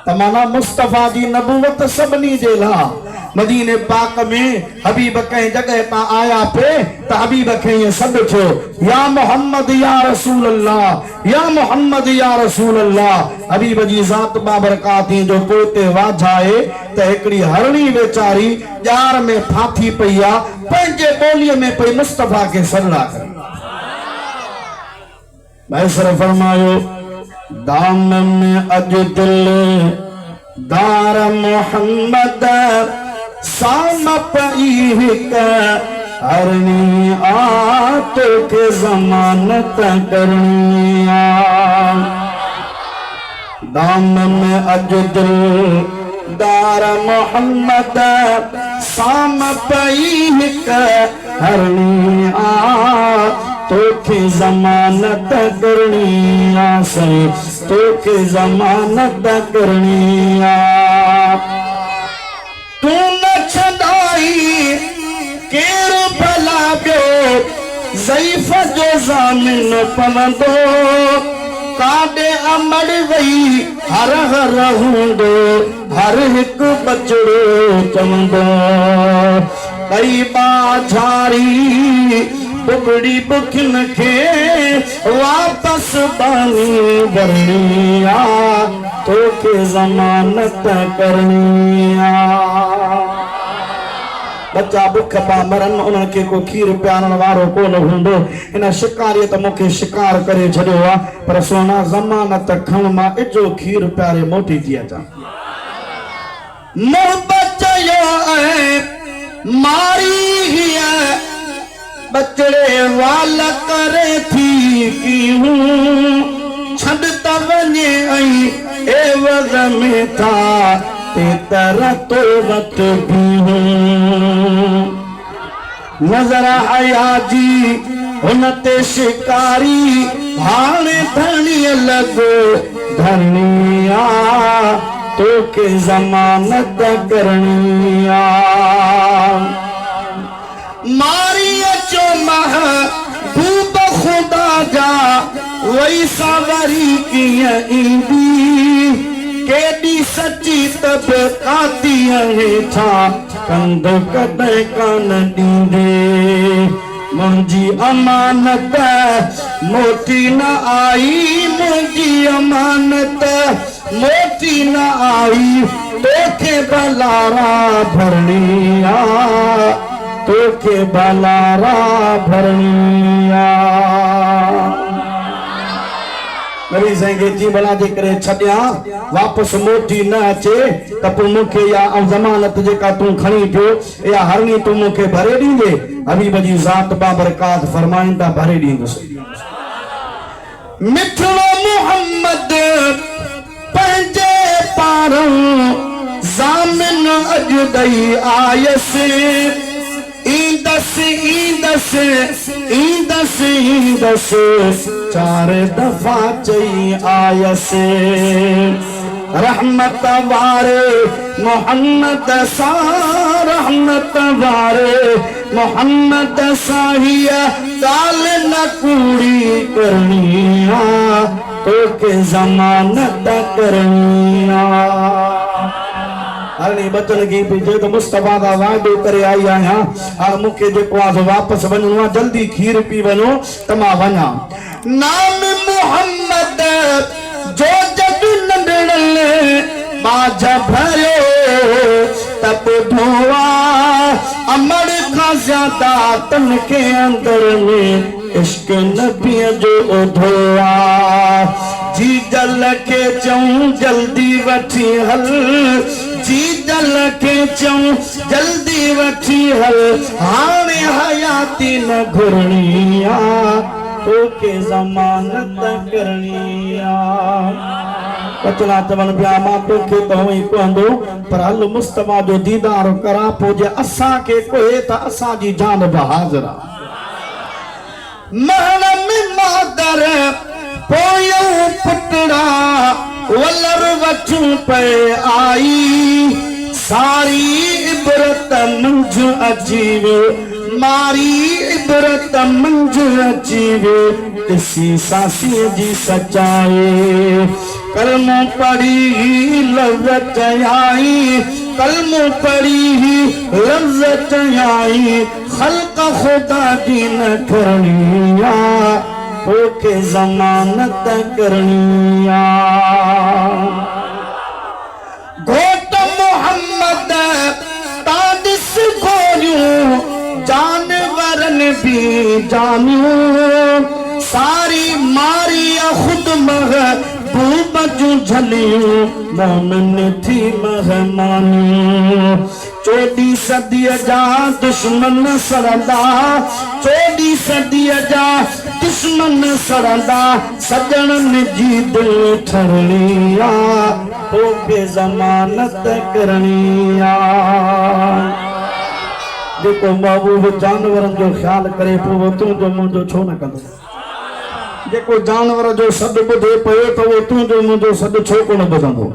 तमाना मुस्तफा जी नबूवत सभनी जे ला मदीने पाक में हबीब कहीं जगह पा आया पे तो हबीब कहीं सब छो या मोहम्मद या रसूल अल्लाह या मोहम्मद या रसूल अल्लाह। हबीब जी ज़ात बाबरकाती जो पोते वाझाए त एकड़ी हरणी बेचारी जार में फाथी पईया पंजे बोलिए में पई मुस्तफा के सल्ला कर मैसर फरमायो दाम में अज दिल दार मोहम्मद साम पई हरनी आत के जमानत करनिया दाम में अज दिल दार मोहम्मद साम पई हरनी आ तोखे जमानत करनिया सही तोखे जमानत करनिया तू न छदाई केर भला पियो ज़ईफ़ जो ज़ामिन पवंदो काॾे अमड़ वई हर हर हूंदो हर हिकु बचड़ो चवंदो कई बाझारी बुगड़ी बुखिन के वापस बानी भरनिया तोखे जमानत करनिया बच्चा बुख पा मरन उनके को खीर प्यारण वारो कोन हुंदो इन शिकारियत मुखे शिकार करे छड़ियो आ पर सोना जमानत खण मा इजो खीर प्यारे मोटी थी अचा मोहब्बत यो है मारी हिया बचड़े वाल करे थी की हूँ छड़ता वने आई एवज़ में था ते तरह तो वत भी हूँ नजर आया जी उनते शिकारी हाणे धनी लगो धनिया तो के जमानत करनिया मारी अचो महबूब खुदा जा वही सावरी किया इंदी केडी सच्ची तब काती है था कंद कदे कान दींदे मुंजी अमानत मोती न आई मुंजी अमानत मोती न आई तोखे बलारा भरनिया तोखे बलारा भरनिया मेरी संगे जी बला जे करे छड्या वापस मोटी न अचे त पो मुखे या जमानत जेका तू खणी पियो या हरनी तू मुखे भरे दींदे हबीब जी ज़ात बाबरकात फरमाइंदा भरे दींदुस मिठड़ो मोहम्मद पंजे पारों ज़ामिन अज दई आयस ईंदस चार दफा चई आयस रहमत वारे मोहम्मद सा रहमत वारे मोहम्मद साहिया गाल न कूड़ी करनिया तोखे जमानत करनिया हरणी बचन की पीछे तो मुस्तफा का वादो करे आई आया और मुखे जो को वापस वनो जल्दी खीर पी वनो तमा वना नाम मोहम्मद जो जग नंदड़ल बाजा भरो तब धोआ अमर का ज्यादा तन के अंदर में इश्क नबी जो धोआ जी जल के चऊं जल्दी वठी हल जी जल के चऊं जल्दी वठी हल हाणे हयाती न घुरनिया तोखे जमानत करनिया कचला चवन पिया मां तोखे तो ही कहंदो पर हल मुस्तफा जो दीदार करा पो जे असा के कोए त असा जी जान बहाजरा महल में मादर पोयो पुटड़ा वलर वठू पे आई सारी इबरत मंझ अजीवे मारी इबरत मंझ अजीवे इसी सासी जी सच्चाई कलमो पढ़ी लज्जत आई, कलमो पढ़ी ही लज्जत आई, खल्क खुदा की न करनिया, होके जमानत करनिया। घोट मोहम्मद तादिस गोरियूं, जानवरन भी जानियूं, सारी मारी खुद महबूब जूं झलियूं, मोमिन थी मेहमानियूं। 14 सदी जा दुश्मन सरदा, 14 सदी जा दुश्मन सरदा, सजणन जी दिल ठरनिया, होके जमानत करनिया। जेको महबूब जानवरन जो ख्याल करे पियो, तूं जो मुंहिंजो छो न कंदो? जेको जानवर जो सॾु ॿुधे पियो त उहो तूं जो मुंहिंजो सॾु छो कोन ॿुधंदो?